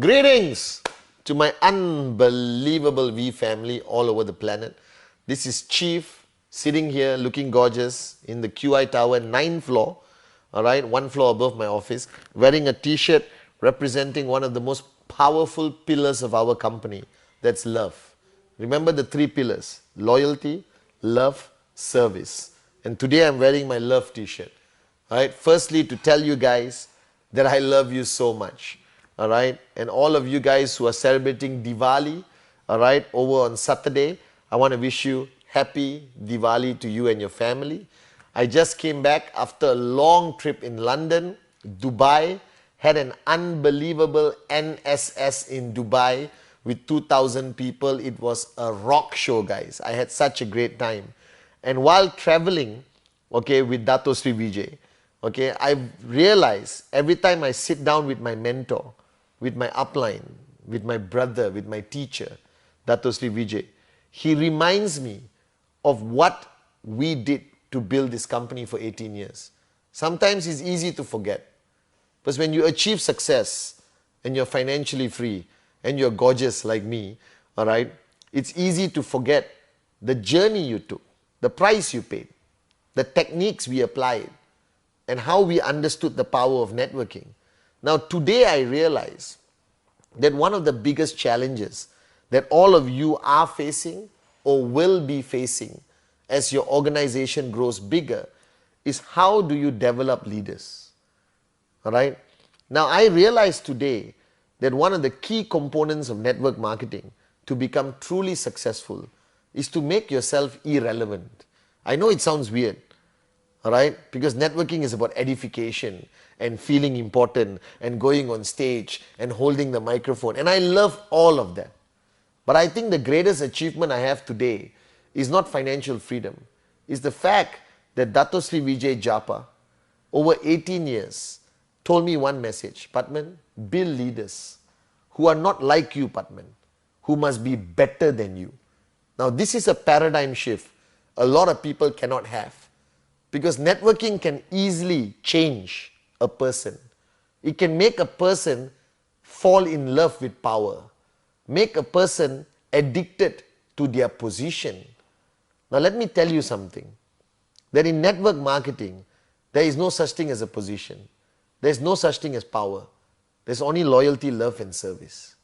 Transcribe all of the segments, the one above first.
Greetings to my unbelievable V family all over the planet. This is Chief sitting here looking gorgeous in the QI Tower, 9th floor, all right, 1 floor above my office, wearing a t-shirt representing one of the most powerful pillars of our company, that's love. Remember the 3 pillars: loyalty, love, service. And today I'm wearing my love t-shirt. All right, firstly to tell you guys that I love you so much. All right, and all of you guys who are celebrating Diwali, all right, over on Saturday, I want to wish you happy Diwali to you and your family. I just came back after a long trip in London, Dubai, had an unbelievable NSS in Dubai with 2,000 people. It was a rock show, guys. I had such a great time. And while traveling, okay, with Dato Sri Vijay, okay, I've realized every time I sit down with my mentor, with my upline, with my brother, with my teacher, Dato Sri Vijay, he reminds me of what we did to build this company for 18 years. Sometimes it's easy to forget. Because when you achieve success and you're financially free and you're gorgeous like me, all right, it's easy to forget the journey you took, the price you paid, the techniques we applied, and how we understood the power of networking. Now, today I realize that one of the biggest challenges that all of you are facing or will be facing as your organization grows bigger is how do you develop leaders? All right? Now, I realize today that one of the key components of network marketing to become truly successful is to make yourself irrelevant. I know it sounds weird, all right? Because networking is about edification and feeling important and going on stage and holding the microphone. And I love all of that. But I think the greatest achievement I have today is not financial freedom. It's the fact that Dato Sri Vijay Japa, over 18 years, told me one message: Padman, build leaders who are not like you, Padman, who must be better than you. Now, this is a paradigm shift a lot of people cannot have. Because networking can easily change a person. It can make a person fall in love with power, make a person addicted to their position. Now let me tell you something, that in network marketing, there is no such thing as a position. There is no such thing as power. There's only loyalty, love and service.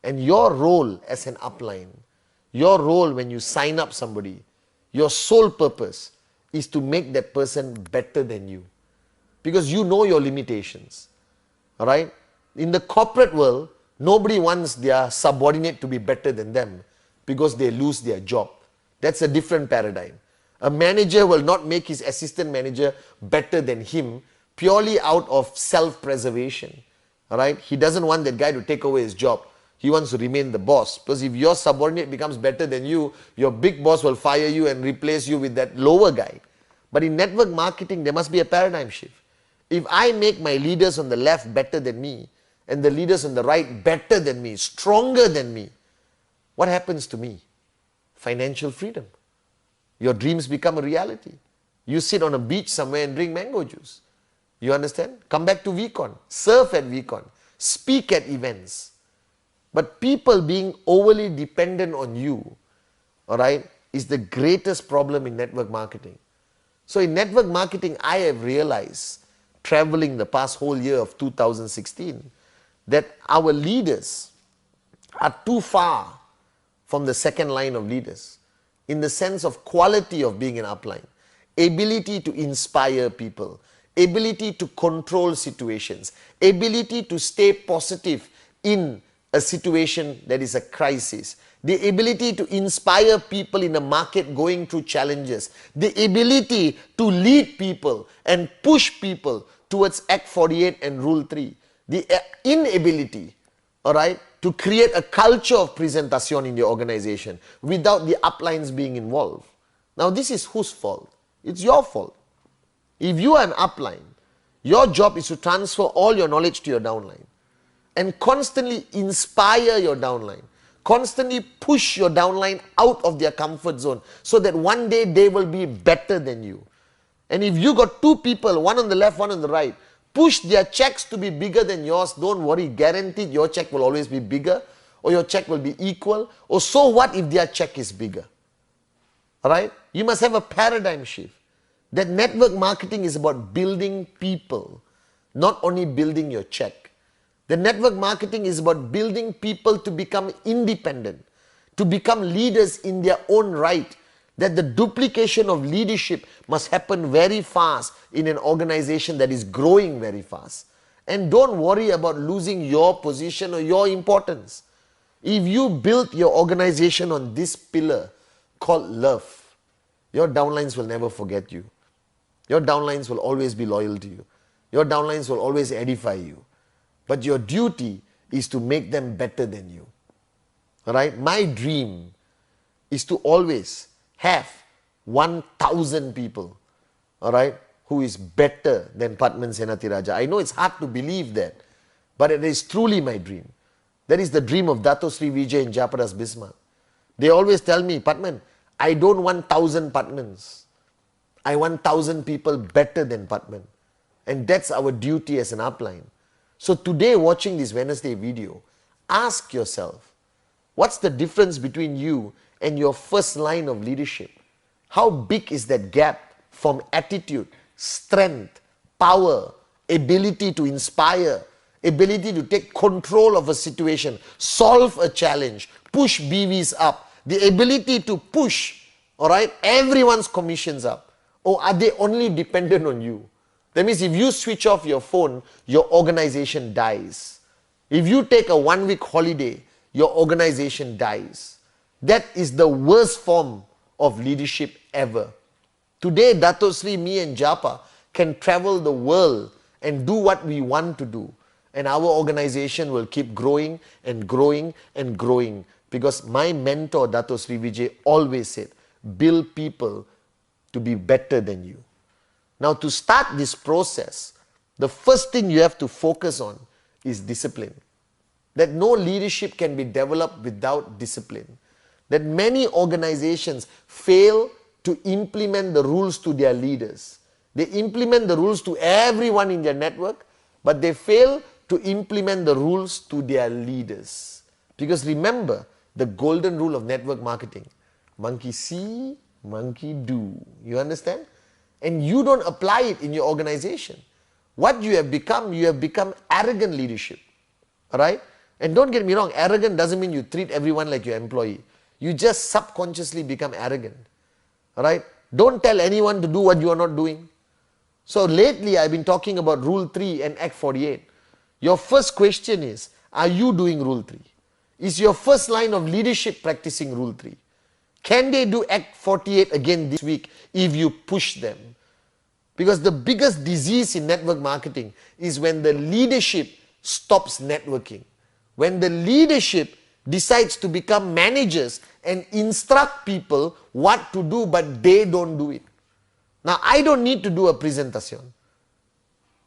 And your role as an upline, your role when you sign up somebody, your sole purpose is to make that person better than you. Because you know your limitations. Alright? In the corporate world, nobody wants their subordinate to be better than them because they lose their job. That's a different paradigm. A manager will not make his assistant manager better than him purely out of self-preservation. Alright? He doesn't want that guy to take away his job. He wants to remain the boss. Because if your subordinate becomes better than you, your big boss will fire you and replace you with that lower guy. But in network marketing, there must be a paradigm shift. If I make my leaders on the left better than me, and the leaders on the right better than me, stronger than me, what happens to me? Financial freedom. Your dreams become a reality. You sit on a beach somewhere and drink mango juice. You understand? Come back to VCon, surf at VCon, speak at events. But people being overly dependent on you, all right, is the greatest problem in network marketing. So in network marketing, I have realized, traveling the past whole year of 2016, that our leaders are too far from the second line of leaders in the sense of quality of being an upline, ability to inspire people, ability to control situations, ability to stay positive in a situation that is a crisis, the ability to inspire people in a market going through challenges, the ability to lead people and push people towards Act 48 and Rule 3, the inability, all right, to create a culture of presentation in your organization without the uplines being involved. Now this is whose fault? It's your fault. If you are an upline, your job is to transfer all your knowledge to your downline and constantly inspire your downline Constantly push your downline out of their comfort zone so that one day they will be better than you. And if you got two people, one on the left, one on the right, push their checks to be bigger than yours, don't worry, guaranteed your check will always be bigger, or your check will be equal, or so what if their check is bigger? Alright? You must have a paradigm shift. That network marketing is about building people, not only building your check. The network marketing is about building people to become independent, to become leaders in their own right. That the duplication of leadership must happen very fast in an organization that is growing very fast. And don't worry about losing your position or your importance. If you build your organization on this pillar called love, your downlines will never forget you. Your downlines will always be loyal to you. Your downlines will always edify you. But your duty is to make them better than you. Alright? My dream is to always have 1,000 people, alright, who is better than Padman Senathirajah. I know it's hard to believe that, but it is truly my dream. That is the dream of Dato Sri Vijay and Japadas Bismarck. They always tell me, Padman, I don't want 1,000 Padmans. I want 1,000 people better than Padman. And that's our duty as an upline. So today, watching this Wednesday video, ask yourself, what's the difference between you and your first line of leadership? How big is that gap from attitude, strength, power, ability to inspire, ability to take control of a situation, solve a challenge, push BVs up, the ability to push, alright, everyone's commissions up? Or are they only dependent on you? That means if you switch off your phone, your organization dies. If you take a 1-week holiday, your organization dies. That is the worst form of leadership ever. Today, Dato Sri, me and Japa can travel the world and do what we want to do. And our organization will keep growing and growing and growing. Because my mentor, Dato Sri Vijay, always said, build people to be better than you. Now, to start this process, the first thing you have to focus on is discipline. That no leadership can be developed without discipline. That many organizations fail to implement the rules to their leaders. They implement the rules to everyone in their network, but they fail to implement the rules to their leaders. Because remember, the golden rule of network marketing, monkey see, monkey do. You understand? And you don't apply it in your organization. What you have become arrogant leadership. Alright? And don't get me wrong, arrogant doesn't mean you treat everyone like your employee. You just subconsciously become arrogant. Alright? Don't tell anyone to do what you are not doing. So lately I've been talking about Rule 3 and Act 48. Your first question is, are you doing Rule 3? Is your first line of leadership practicing Rule 3? Can they do Act 48 again this week if you push them? Because the biggest disease in network marketing is when the leadership stops networking. When the leadership decides to become managers and instruct people what to do, but they don't do it. Now, I don't need to do a presentation.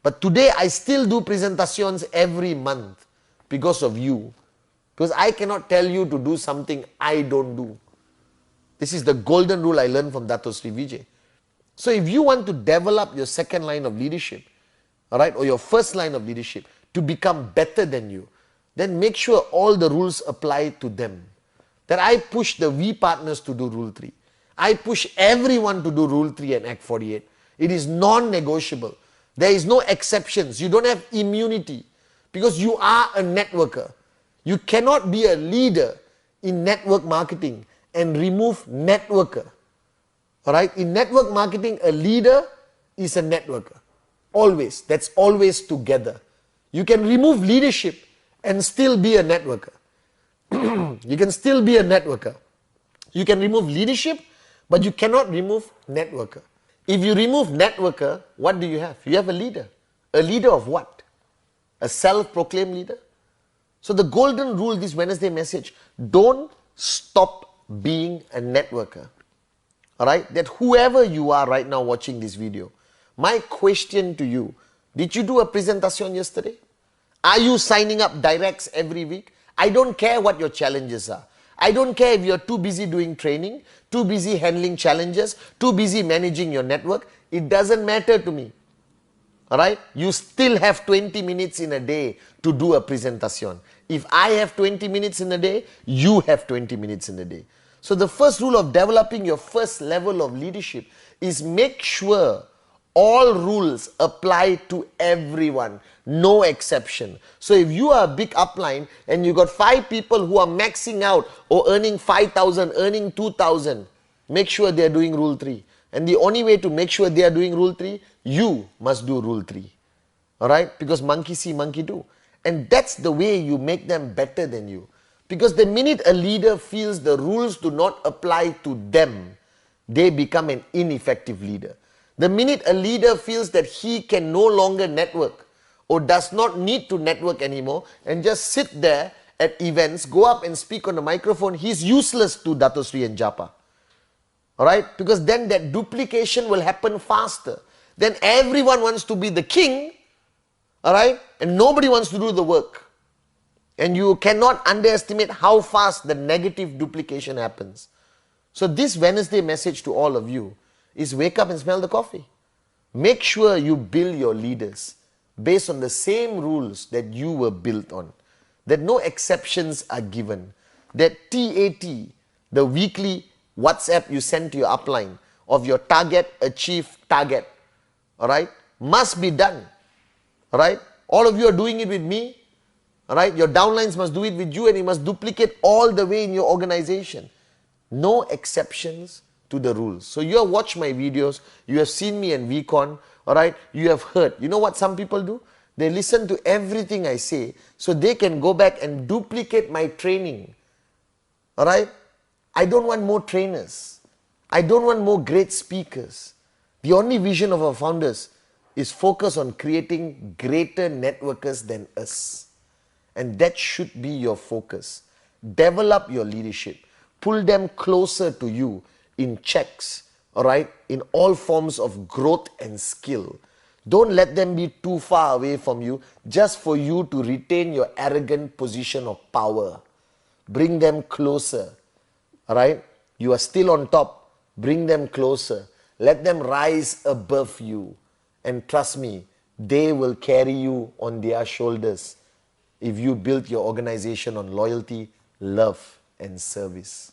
But today, I still do presentations every month because of you. Because I cannot tell you to do something I don't do. This is the golden rule I learned from Dato Sri Vijay. So if you want to develop your second line of leadership, alright, or your first line of leadership to become better than you, then make sure all the rules apply to them. That I push the V partners to do Rule 3. I push everyone to do Rule 3 and Act 48. It is non-negotiable. There is no exceptions. You don't have immunity because you are a networker. You cannot be a leader in network marketing and remove networker. Alright, in network marketing, a leader is a networker. Always. That's always together. You can remove leadership and still be a networker. You can still be a networker. You can remove leadership, but you cannot remove networker. If you remove networker, what do you have? You have a leader. A leader of what? A self-proclaimed leader? So the golden rule, this Wednesday message, don't stop being a networker. Alright? That whoever you are right now watching this video, my question to you, did you do a presentation yesterday? Are you signing up directs every week? I don't care what your challenges are. I don't care if you're too busy doing training, too busy handling challenges, too busy managing your network. It doesn't matter to me. Alright? You still have 20 minutes in a day to do a presentation. If I have 20 minutes in a day, you have 20 minutes in a day. So the first rule of developing your first level of leadership is make sure all rules apply to everyone, no exception. So if you are a big upline and you got 5 people who are maxing out or earning 5,000, earning 2,000, make sure they are doing rule 3. And the only way to make sure they are doing rule 3, you must do rule 3. Alright? Because monkey see, monkey do. And that's the way you make them better than you. Because the minute a leader feels the rules do not apply to them, they become an ineffective leader. The minute a leader feels that he can no longer network or does not need to network anymore and just sit there at events, go up and speak on the microphone, he's useless to Dato Sri and Japa. Alright? Because then that duplication will happen faster. Then everyone wants to be the king, alright? And nobody wants to do the work. And you cannot underestimate how fast the negative duplication happens. So this Wednesday message to all of you is wake up and smell the coffee. Make sure you build your leaders based on the same rules that you were built on. That no exceptions are given. That TAT, the weekly WhatsApp you send to your upline of your target, achieve target, alright, must be done. Alright? All of you are doing it with me. Alright? Your downlines must do it with you and you must duplicate all the way in your organization. No exceptions to the rules. So you have watched my videos, you have seen me in VCon, alright? You have heard. You know what some people do? They listen to everything I say so they can go back and duplicate my training. Alright? I don't want more trainers. I don't want more great speakers. The only vision of our founders is focus on creating greater networkers than us. And that should be your focus. Develop your leadership. Pull them closer to you in checks, alright, in all forms of growth and skill. Don't let them be too far away from you just for you to retain your arrogant position of power. Bring them closer, alright? You are still on top. Bring them closer. Let them rise above you. And trust me, they will carry you on their shoulders if you build your organization on loyalty, love, and service.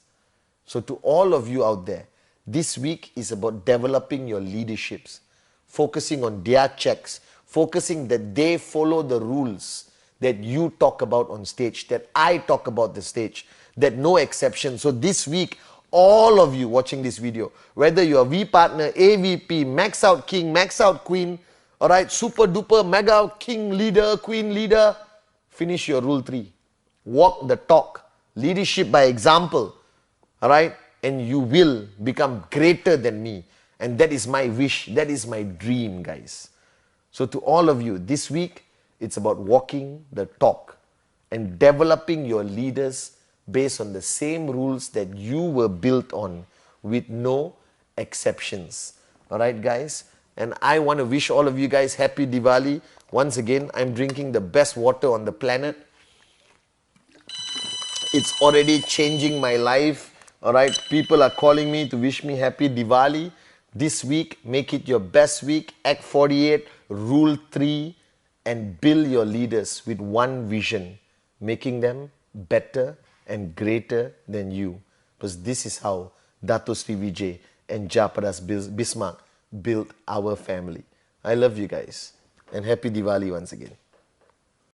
So to all of you out there, this week is about developing your leaderships, focusing on their checks, focusing that they follow the rules that you talk about on stage, that I talk about the stage, that no exception. So this week, all of you watching this video, whether you're V partner, AVP, max out king, max out queen, alright, super duper, mega king leader, queen leader, finish your rule 3. Walk the talk. Leadership by example. Alright? And you will become greater than me. And that is my wish. That is my dream, guys. So to all of you, this week, it's about walking the talk and developing your leaders based on the same rules that you were built on with no exceptions. Alright, guys? And I want to wish all of you guys happy Diwali. Once again, I'm drinking the best water on the planet. It's already changing my life. Alright, people are calling me to wish me happy Diwali. This week, make it your best week. Act 48, Rule 3, and build your leaders with one vision, making them better and greater than you. Because this is how Dato Sri Vijay and Japadas Bismarck built our family. I love you guys. And happy Diwali once again.